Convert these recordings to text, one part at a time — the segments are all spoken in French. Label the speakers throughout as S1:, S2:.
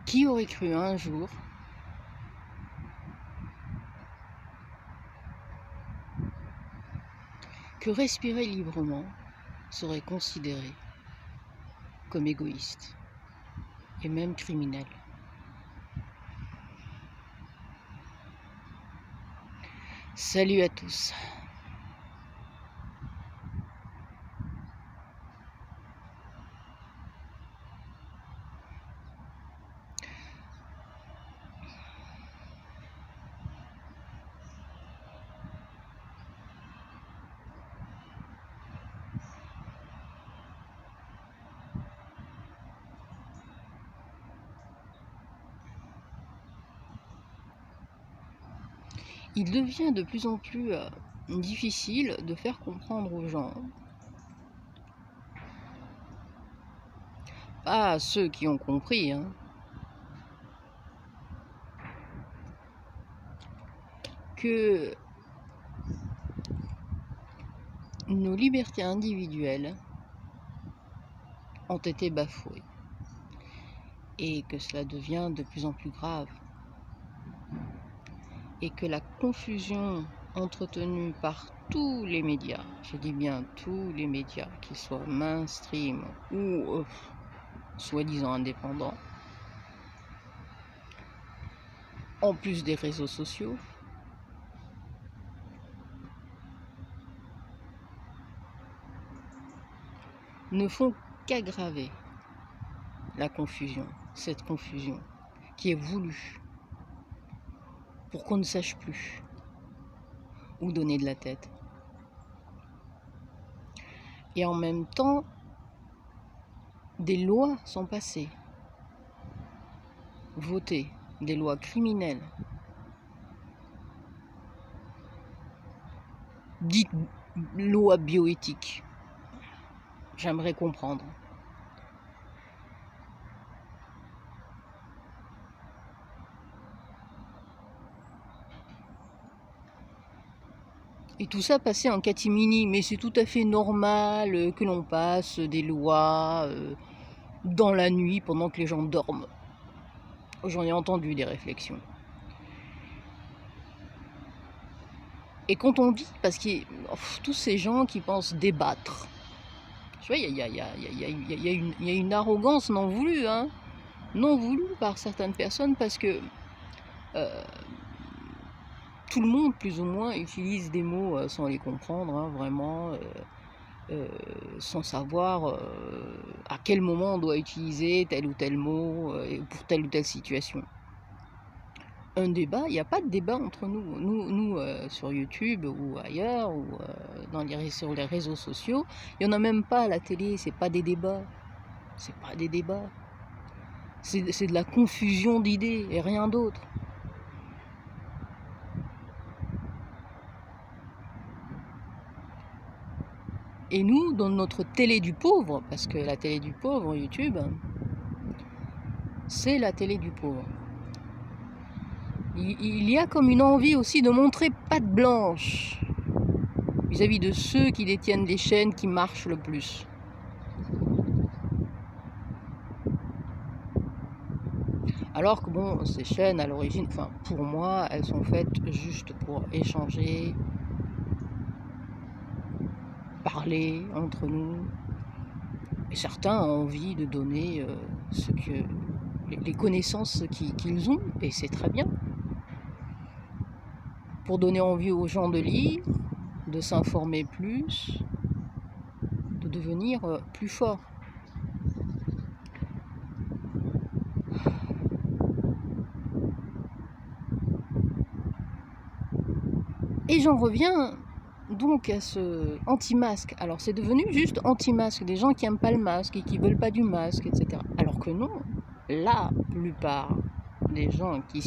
S1: Qui aurait cru un jour que respirer librement serait considéré comme égoïste et même criminel? Salut à tous. Il devient de plus en plus difficile de faire comprendre aux gens, pas à ceux qui ont compris, que nos libertés individuelles ont été bafouées et que cela devient de plus en plus grave et que la confusion entretenue par tous les médias, je dis bien tous les médias, qu'ils soient mainstream ou soi-disant indépendants, en plus des réseaux sociaux, ne font qu'aggraver la confusion, cette confusion qui est voulue pour qu'on ne sache plus où donner de la tête. Et en même temps, des lois sont passées, votées, des lois criminelles, dites lois bioéthiques. J'aimerais comprendre. Et tout ça passé en catimini, mais c'est tout à fait normal que l'on passe des lois dans la nuit pendant que les gens dorment. J'en ai entendu des réflexions. Et quand on dit, parce que tous ces gens qui pensent débattre, tu vois, il y a une arrogance non voulue, non voulue par certaines personnes, parce que tout le monde, plus ou moins, utilise des mots sans les comprendre, vraiment, sans savoir à quel moment on doit utiliser tel ou tel mot pour telle ou telle situation. Un débat, il n'y a pas de débat entre nous. Nous sur YouTube ou ailleurs, ou sur les réseaux sociaux, il n'y en a même pas à la télé, c'est pas des débats. C'est pas des débats. C'est de la confusion d'idées et rien d'autre. Et nous, dans notre télé du pauvre, parce que la télé du pauvre, YouTube, c'est la télé du pauvre. Il y a comme une envie aussi de montrer patte blanche vis-à-vis de ceux qui détiennent les chaînes qui marchent le plus. Alors que bon, ces chaînes à l'origine, enfin pour moi, elles sont faites juste pour échanger, parler entre nous. Et certains ont envie de donner les connaissances qu'ils ont, et c'est très bien. Pour donner envie aux gens de lire, de s'informer plus, de devenir plus forts. Et j'en reviens donc à ce anti-masque. Alors c'est devenu juste anti-masque, des gens qui n'aiment pas le masque et qui ne veulent pas du masque, etc. Alors que non, la plupart des gens qui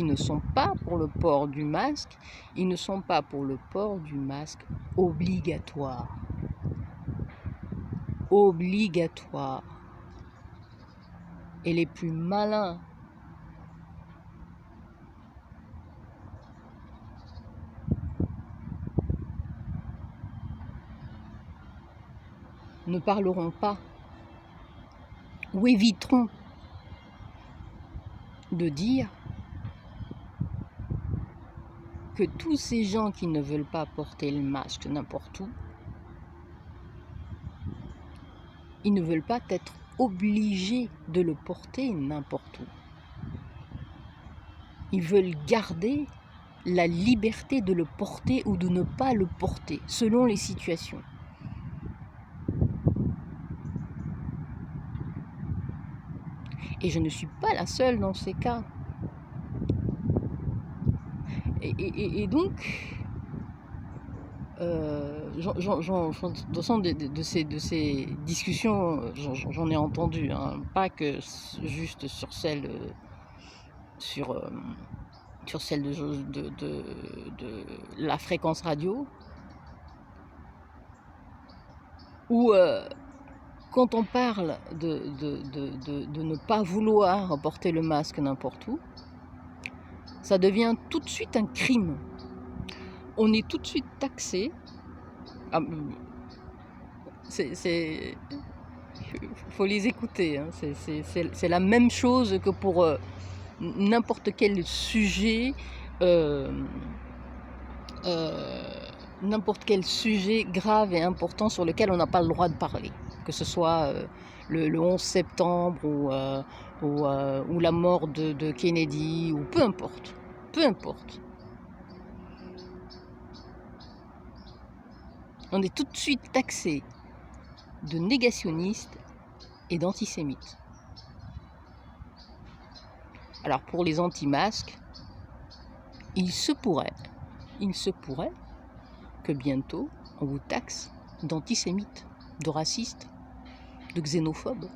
S1: ne sont pas pour le port du masque, ils ne sont pas pour le port du masque obligatoire. Obligatoire. Et les plus malins ne parleront pas ou éviteront de dire que tous ces gens qui ne veulent pas porter le masque n'importe où, ils ne veulent pas être obligés de le porter n'importe où. Ils veulent garder la liberté de le porter ou de ne pas le porter, selon les situations. Et je ne suis pas la seule dans ces cas. Et donc, de ces discussions, j'en ai entendu, hein, pas que juste sur celle, sur celle de la fréquence radio, où quand on parle de ne pas vouloir porter le masque n'importe où, ça devient tout de suite un crime. On est tout de suite taxé. Faut les écouter, hein. C'est la même chose que pour n'importe quel sujet, n'importe quel sujet grave et important sur lequel on n'a pas le droit de parler, que ce soit le 11 septembre ou la mort de Kennedy, ou peu importe, peu importe. On est tout de suite taxé de négationniste et d'antisémite. Alors pour les anti-masques, il se pourrait que bientôt on vous taxe d'antisémite, de raciste, de xénophobe.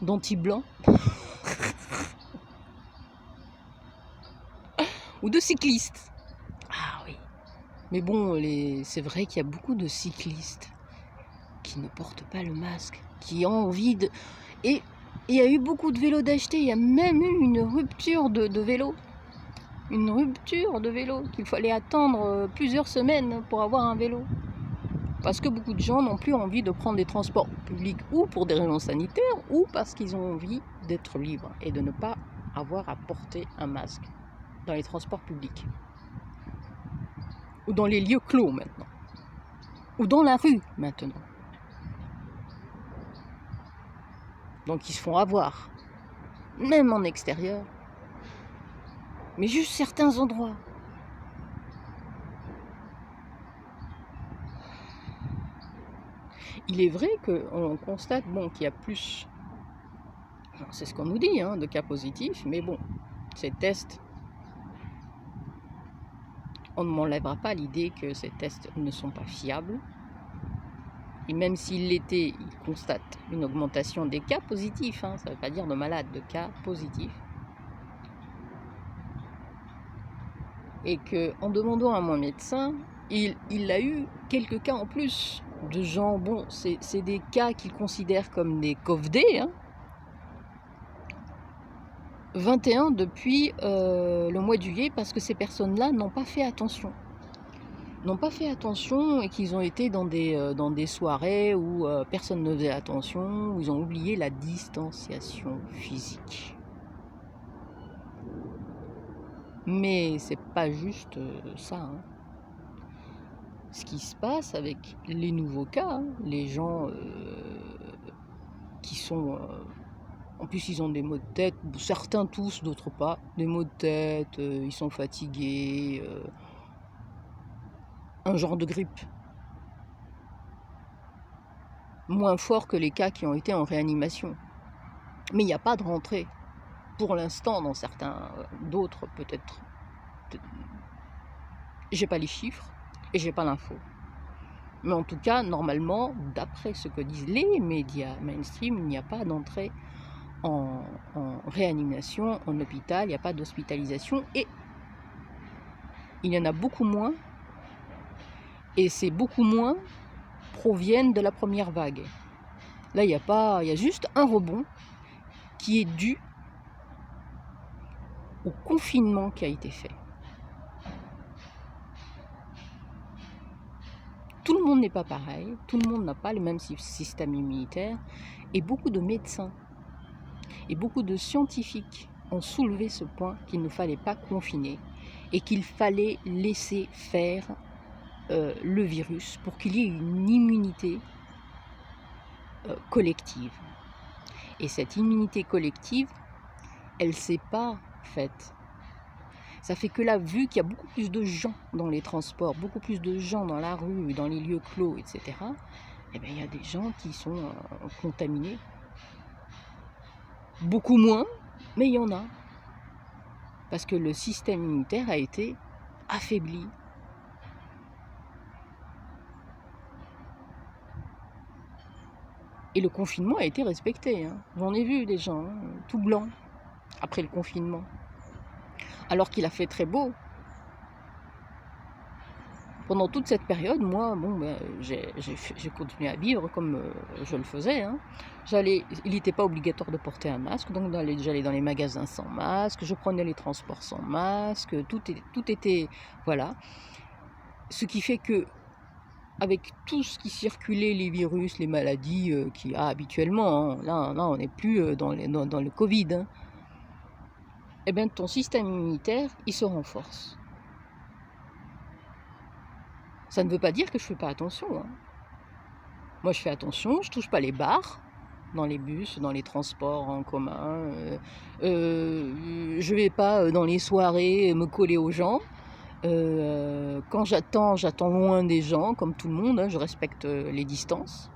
S1: D'anti-blanc ou de cycliste. Ah oui. Mais bon, c'est vrai qu'il y a beaucoup de cyclistes qui ne portent pas le masque, qui ont envie de... Et il y a eu beaucoup de vélos d'acheter, il y a même eu une rupture de vélo. Une rupture de vélo, qu'il fallait attendre plusieurs semaines pour avoir un vélo. Parce que beaucoup de gens n'ont plus envie de prendre des transports publics, ou pour des raisons sanitaires, ou parce qu'ils ont envie d'être libres et de ne pas avoir à porter un masque dans les transports publics. Ou dans les lieux clos maintenant. Ou dans la rue maintenant. Donc ils se font avoir. Même en extérieur. Mais juste certains endroits. Il est vrai qu'on constate qu'il y a plus, c'est ce qu'on nous dit, de cas positifs, mais bon, ces tests, on ne m'enlèvera pas l'idée que ces tests ne sont pas fiables. Et même s'ils l'étaient, ils constatent une augmentation des cas positifs, ça ne veut pas dire de malades, de cas positifs. Et qu'en demandant à mon médecin, il a eu quelques cas en plus de gens, c'est des cas qu'il considère comme des COVD, 21 depuis le mois de juillet, parce que ces personnes-là n'ont pas fait attention. Et qu'ils ont été dans des soirées où personne ne faisait attention, où ils ont oublié la distanciation physique. Mais c'est pas juste ça. Ce qui se passe avec les nouveaux cas, les gens qui sont... en plus, ils ont des maux de tête, certains tous, d'autres pas. Des maux de tête, ils sont fatigués, un genre de grippe. Moins fort que les cas qui ont été en réanimation. Mais il n'y a pas de rentrée. Pour l'instant, dans certains, d'autres peut-être. J'ai pas les chiffres et j'ai pas l'info. Mais en tout cas, normalement, d'après ce que disent les médias mainstream, il n'y a pas d'entrée en réanimation, en hôpital, il n'y a pas d'hospitalisation, et il y en a beaucoup moins, et ces beaucoup moins proviennent de la première vague. Là, il y a juste un rebond qui est dû au confinement qui a été fait. Tout le monde n'est pas pareil, tout le monde n'a pas le même système immunitaire, et beaucoup de médecins et beaucoup de scientifiques ont soulevé ce point qu'il ne fallait pas confiner et qu'il fallait laisser faire le virus pour qu'il y ait une immunité collective. Et cette immunité collective, elle ne s'est pas faite. Ça fait que là, vu qu'il y a beaucoup plus de gens dans les transports, beaucoup plus de gens dans la rue, dans les lieux clos, etc., eh bien, il y a des gens qui sont contaminés. Beaucoup moins, mais il y en a. Parce que le système immunitaire a été affaibli. Et le confinement a été respecté. Hein. J'en ai vu des gens, tout blancs, après le confinement. Alors qu'il a fait très beau. Pendant toute cette période, moi, j'ai continué à vivre comme je le faisais. Hein. Il n'était pas obligatoire de porter un masque, donc j'allais dans les magasins sans masque, je prenais les transports sans masque, tout était... Voilà. Ce qui fait que, avec tout ce qui circulait, les virus, les maladies qu'il y a habituellement, hein, là on n'est plus dans le Covid, hein, eh bien ton système immunitaire, il se renforce. Ça ne veut pas dire que je ne fais pas attention. Hein. Moi, je fais attention, je ne touche pas les bars dans les bus, dans les transports en commun. Je ne vais pas dans les soirées me coller aux gens. Quand j'attends loin des gens, comme tout le monde. Hein, je respecte les distances.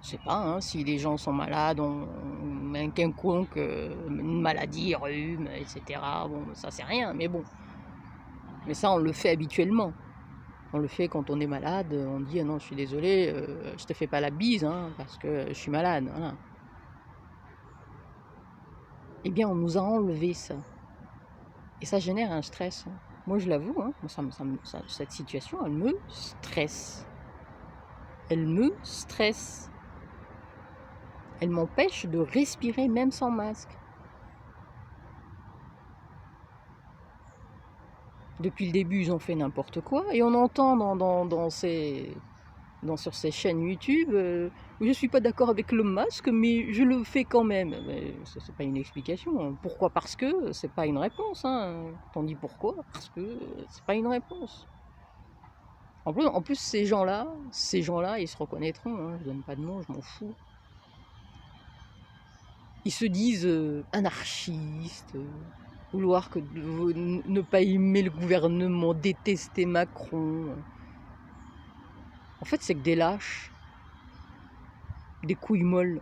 S1: Je ne sais pas, hein, si les gens sont malades, un quelconque une maladie, rhume, etc. Bon, ça c'est rien, mais bon. Mais ça, on le fait habituellement. On le fait quand on est malade, on dit ah non, je suis désolé, je te fais pas la bise hein, parce que je suis malade. Voilà. Eh bien, on nous a enlevé ça. Et ça génère un stress. Hein. Moi, je l'avoue, hein, cette situation, elle me stresse. Elle me stresse. Elle m'empêche de respirer même sans masque. Depuis le début, ils ont fait n'importe quoi. Et on entend sur ces chaînes YouTube, je ne suis pas d'accord avec le masque, mais je le fais quand même. Ce n'est pas une explication. Hein. Pourquoi? Parce que c'est pas une réponse. Hein. T'en dis pourquoi? Parce que c'est pas une réponse. En plus ces gens-là, ils se reconnaîtront. Hein. Je donne pas de nom, je m'en fous. Ils se disent anarchistes, vouloir ne pas aimer le gouvernement, détester Macron. En fait, c'est que des lâches, des couilles molles.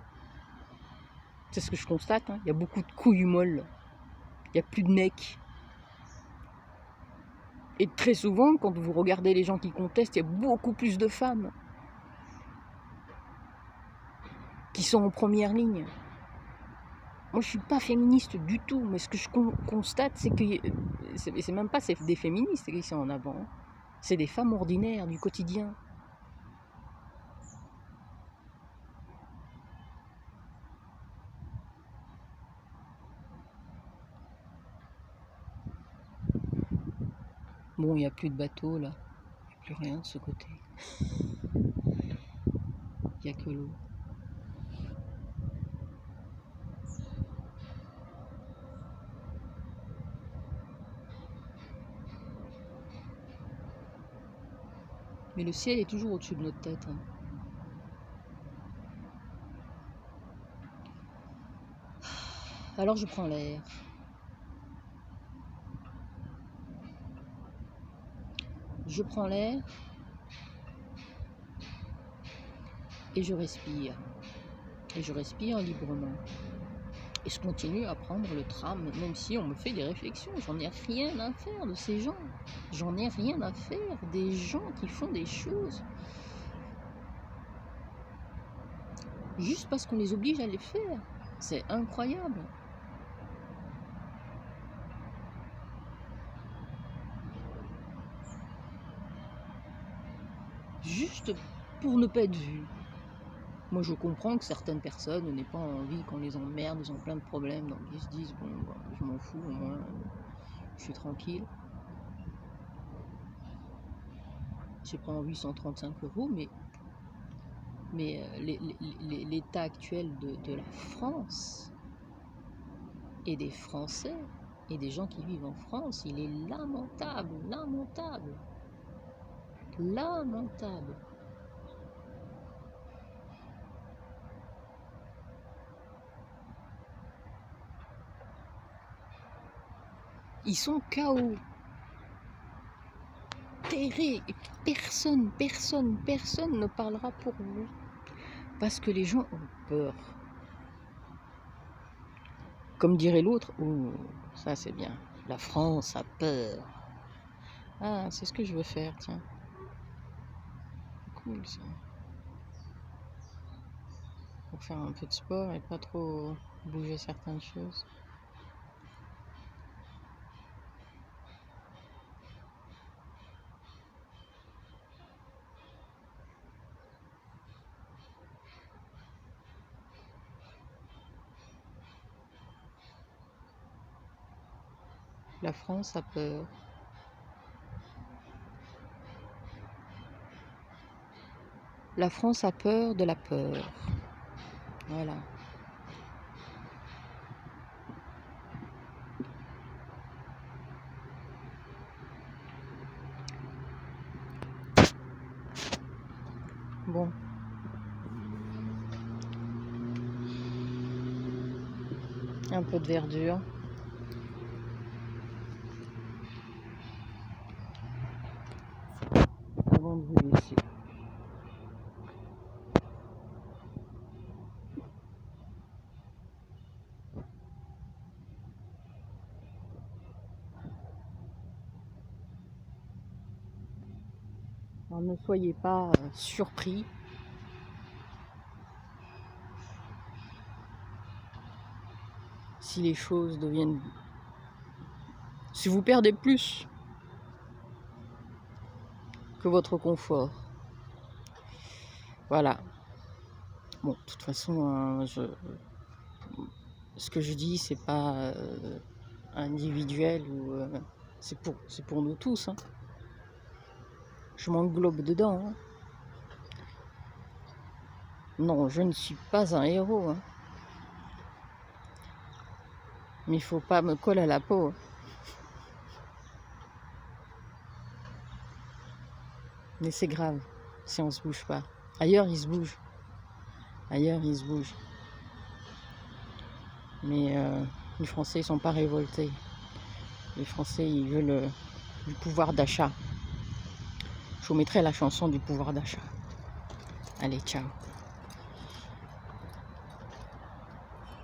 S1: C'est ce que je constate, hein. Il y a beaucoup de couilles molles. Il n'y a plus de mecs. Et très souvent, quand vous regardez les gens qui contestent, il y a beaucoup plus de femmes qui sont en première ligne. Moi, je ne suis pas féministe du tout, mais ce que je constate, c'est que c'est même pas des féministes qui sont en avant. C'est des femmes ordinaires du quotidien. Bon, il n'y a plus de bateaux là. Il n'y a plus rien de ce côté. Il n'y a que l'eau. Mais le ciel est toujours au-dessus de notre tête. Hein. Alors je prends l'air. Je prends l'air et je respire. Et je respire librement. Et je continue à prendre le tram, même si on me fait des réflexions. J'en ai rien à faire de ces gens. J'en ai rien à faire des gens qui font des choses. Juste parce qu'on les oblige à les faire. C'est incroyable. Juste pour ne pas être vu. Moi, je comprends que certaines personnes n'aient pas envie qu'on les emmerde, ils ont plein de problèmes, donc ils se disent, bon, je m'en fous, au moins, je suis tranquille. je prends 835 €, mais l'état actuel de la France et des Français et des gens qui vivent en France, il est lamentable, lamentable, lamentable. Ils sont KO. Terré. Personne ne parlera pour vous. Parce que les gens ont peur. Comme dirait l'autre, oh, ça c'est bien. La France a peur. Ah, c'est ce que je veux faire, tiens. Cool ça. Pour faire un peu de sport et pas trop bouger certaines choses. La France a peur. La France a peur de la peur. Voilà. Bon. Un peu de verdure. Avant de vous laisser. Alors ne soyez pas surpris. Si les choses deviennent... Si vous perdez plus que votre confort. Voilà. Bon, de toute façon, ce que je dis, c'est pas individuel ou c'est pour nous tous. Hein. Je m'englobe dedans. Hein. Non, je ne suis pas un héros. Hein. Mais il faut pas me coller à la peau. Mais c'est grave si on se bouge pas. Ailleurs, ils se bougent. Ailleurs, ils se bougent. Mais les Français, ils sont pas révoltés. Les Français, ils veulent du pouvoir d'achat. Je vous mettrai la chanson du pouvoir d'achat. Allez, ciao.